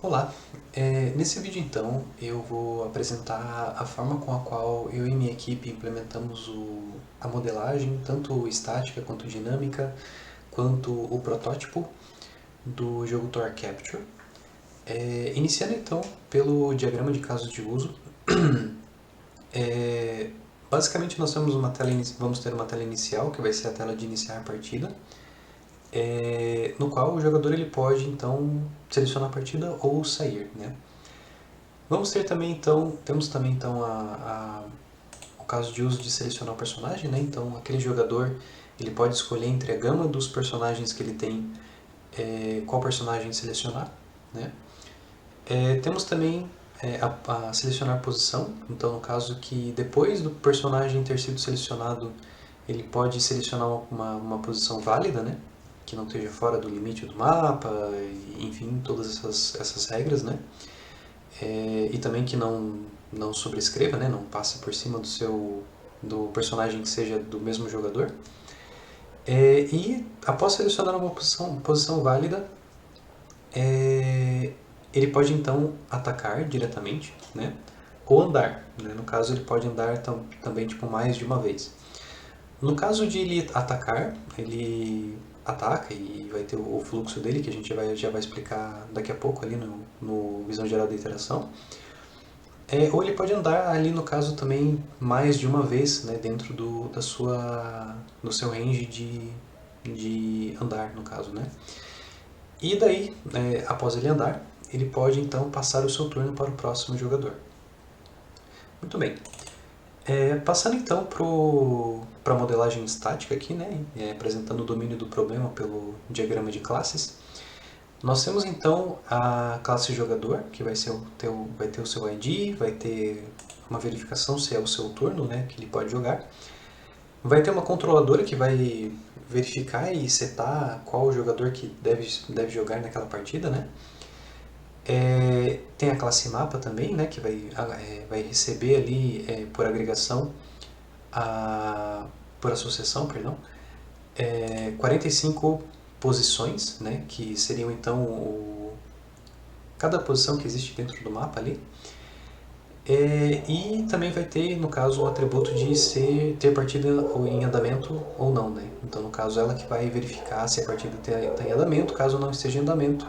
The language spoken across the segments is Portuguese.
Olá, nesse vídeo então eu vou apresentar a forma com a qual eu e minha equipe implementamos a modelagem, tanto estática quanto dinâmica, quanto o protótipo do jogo Tour Capture. Iniciando então pelo diagrama de casos de uso, é, basicamente nós temos vamos ter uma tela inicial, que vai ser a tela de iniciar a partida, no qual o jogador ele pode então selecionar a partida ou sair, né? Temos também então o caso de uso de selecionar o personagem, né? Então aquele jogador ele pode escolher entre a gama dos personagens que ele tem, qual personagem selecionar, né? Temos também a selecionar posição, então no caso que depois do personagem ter sido selecionado, ele pode selecionar uma posição válida, né? Que não esteja fora do limite do mapa, enfim, todas essas regras, né? E também que não sobrescreva, né? Não passe por cima do personagem que seja do mesmo jogador. E após selecionar uma posição válida, ele pode então atacar diretamente, né? Ou andar, né? No caso ele pode andar também tipo mais de uma vez. No caso de ele atacar, ele ataca e vai ter o fluxo dele, que a gente já vai explicar daqui a pouco ali no Visão Geral da Interação. Ou ele pode andar ali no caso também mais de uma vez, né, dentro do seu range de andar, no caso, né? E daí, após ele andar, ele pode então passar o seu turno para o próximo jogador. Muito bem. Passando então para a modelagem estática aqui, né, apresentando o domínio do problema pelo diagrama de classes, nós temos então a classe jogador, que vai ter o seu ID, vai ter uma verificação se é o seu turno, né, que ele pode jogar. Vai ter uma controladora que vai verificar e setar qual jogador que deve jogar naquela partida, né. Tem a classe mapa também, né, que vai receber ali por agregação, por associação, perdão, 45 posições, né, que seriam então cada posição que existe dentro do mapa ali. E também vai ter, no caso, o atributo de ter partida em andamento ou não, né? Então, no caso, ela que vai verificar se a partida está em andamento. Caso não esteja em andamento,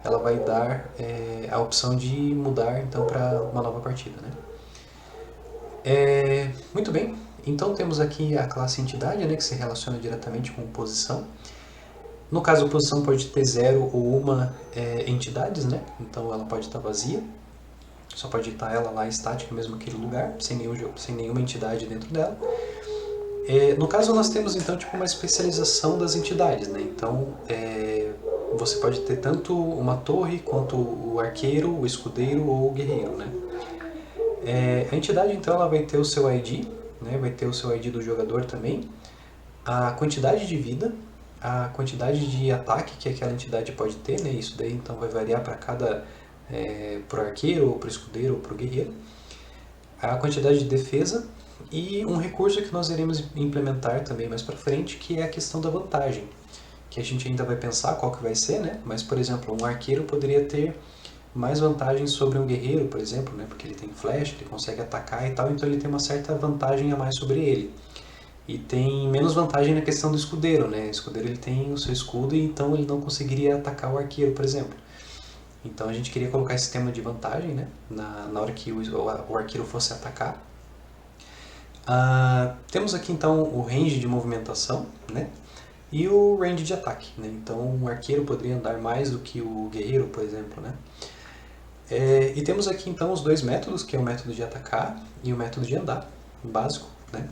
ela vai dar a opção de mudar então para uma nova partida, né? Muito bem. Então temos aqui a classe entidade, né, que se relaciona diretamente com posição. No caso, a posição pode ter 0 ou uma entidades, né? Então ela pode estar vazia. Só pode estar ela lá estática mesmo naquele lugar, sem nenhuma entidade dentro dela. No caso, nós temos então tipo uma especialização das entidades, né? Então você pode ter tanto uma torre quanto o arqueiro, o escudeiro ou o guerreiro, né? A entidade então ela vai ter o seu ID, né? Vai ter o seu ID do jogador também, a quantidade de vida, a quantidade de ataque que aquela entidade pode ter, né? Isso daí então vai variar para pro arqueiro, ou pro escudeiro, ou pro guerreiro, a quantidade de defesa e um recurso que nós iremos implementar também mais para frente, que é a questão da vantagem, que a gente ainda vai pensar qual que vai ser, né? Mas, por exemplo, um arqueiro poderia ter mais vantagens sobre um guerreiro, por exemplo, né? Porque ele tem flecha, ele consegue atacar e tal, então ele tem uma certa vantagem a mais sobre ele. E tem menos vantagem na questão do escudeiro, né? O escudeiro ele tem o seu escudo e então ele não conseguiria atacar o arqueiro, por exemplo. Então a gente queria colocar esse tema de vantagem, né? Na hora que o arqueiro fosse atacar. Temos aqui então o range de movimentação, né? E o range de ataque, né? Então o arqueiro poderia andar mais do que o guerreiro, por exemplo, né? E temos aqui então os dois métodos, que é o método de atacar e o método de andar, básico, né?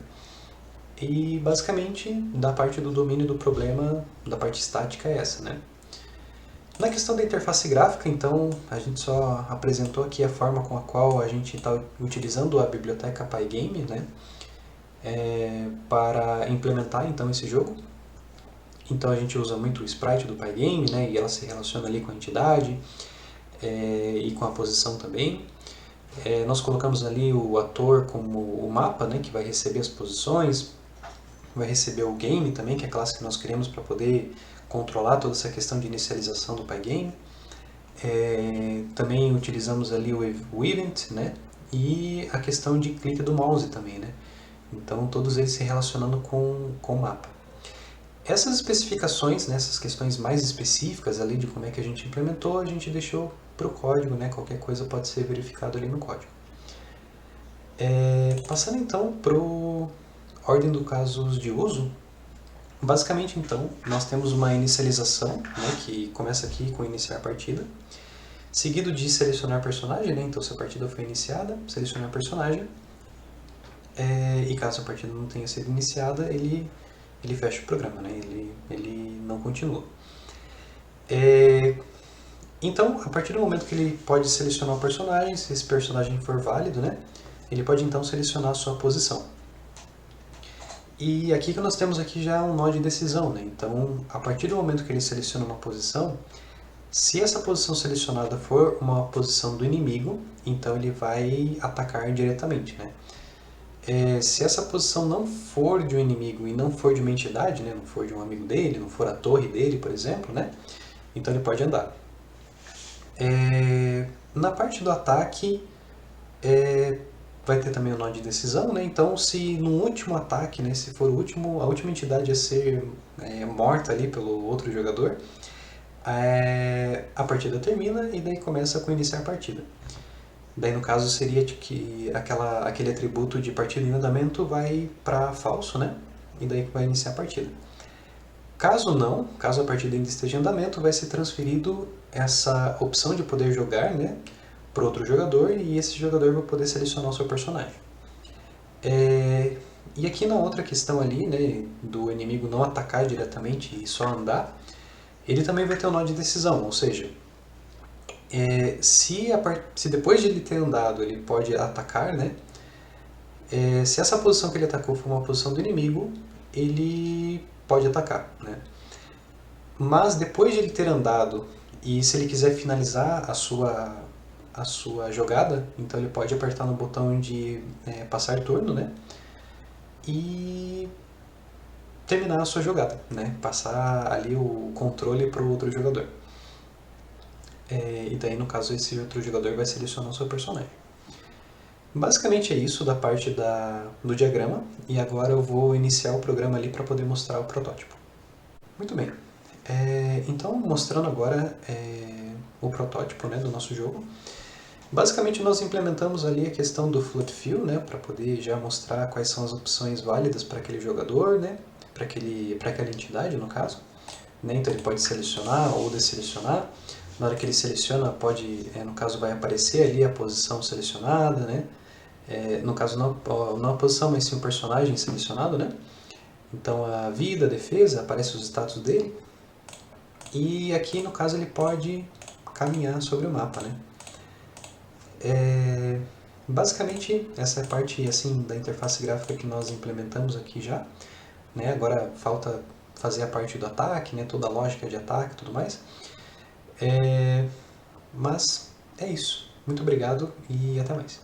E basicamente da parte do domínio do problema, da parte estática é essa, né? Na questão da interface gráfica, então, a gente só apresentou aqui a forma com a qual a gente está utilizando a biblioteca Pygame, né, para implementar então esse jogo. Então a gente usa muito o sprite do Pygame, né, e ela se relaciona ali com a entidade e com a posição também. Nós colocamos ali o ator como o mapa, né, que vai receber as posições, vai receber o game também, que é a classe que nós criamos para poder controlar toda essa questão de inicialização do Pygame. também utilizamos ali o event, né? E a questão de clique do mouse também, né? Então todos eles se relacionando com o mapa. Essas especificações, né, essas questões mais específicas ali de como é que a gente implementou, a gente deixou para o código, né? Qualquer coisa pode ser verificado ali no código. Passando então para a ordem dos casos de uso, basicamente então nós temos uma inicialização, né, que começa aqui com iniciar partida, seguido de selecionar personagem, né, então se a partida foi iniciada, selecionar personagem, e caso a partida não tenha sido iniciada, ele fecha o programa, né, ele não continua. Então, a partir do momento que ele pode selecionar o personagem, se esse personagem for válido, né, ele pode então selecionar a sua posição. E aqui que nós temos aqui já um nó de decisão, né? Então, a partir do momento que ele seleciona uma posição, se essa posição selecionada for uma posição do inimigo, então ele vai atacar diretamente, né? Se essa posição não for de um inimigo e não for de uma entidade, né? Não for de um amigo dele, não for a torre dele, por exemplo, né? Então ele pode andar. Na parte do ataque, vai ter também o nó de decisão, né? Então, se no último ataque, né, se for a última entidade a ser morta ali pelo outro jogador, a partida termina e daí começa com iniciar a partida. Daí, no caso, seria de que aquele atributo de partida em andamento vai para falso, né? E daí vai iniciar a partida. Caso não, caso a partida ainda esteja em andamento, vai ser transferido essa opção de poder jogar, né, para outro jogador, e esse jogador vai poder selecionar o seu personagem. E aqui na outra questão ali, né, do inimigo não atacar diretamente e só andar, ele também vai ter um nó de decisão, ou seja, se depois de ele ter andado ele pode atacar, né, se essa posição que ele atacou for uma posição do inimigo, ele pode atacar, né. Mas depois de ele ter andado e se ele quiser finalizar a sua jogada, então ele pode apertar no botão de passar turno, né, e terminar a sua jogada, né, passar ali o controle para o outro jogador. E daí, no caso, esse outro jogador vai selecionar o seu personagem. Basicamente é isso da parte do diagrama, e agora eu vou iniciar o programa ali para poder mostrar o protótipo. Muito bem, então mostrando agora o protótipo, né, do nosso jogo. Basicamente nós implementamos ali a questão do float fill, né, para poder já mostrar quais são as opções válidas para aquele jogador, né, para aquela entidade no caso. Né, então ele pode selecionar ou desselecionar. Na hora que ele seleciona, no caso vai aparecer ali a posição selecionada, né, no caso não a posição, mas sim o personagem selecionado, né. Então a vida, a defesa, aparece os status dele. E aqui no caso ele pode caminhar sobre o mapa, né. Basicamente essa é a parte assim da interface gráfica que nós implementamos aqui já, né? Agora falta fazer a parte do ataque, né? Toda a lógica de ataque e tudo mais. Mas é isso. Muito obrigado e até mais.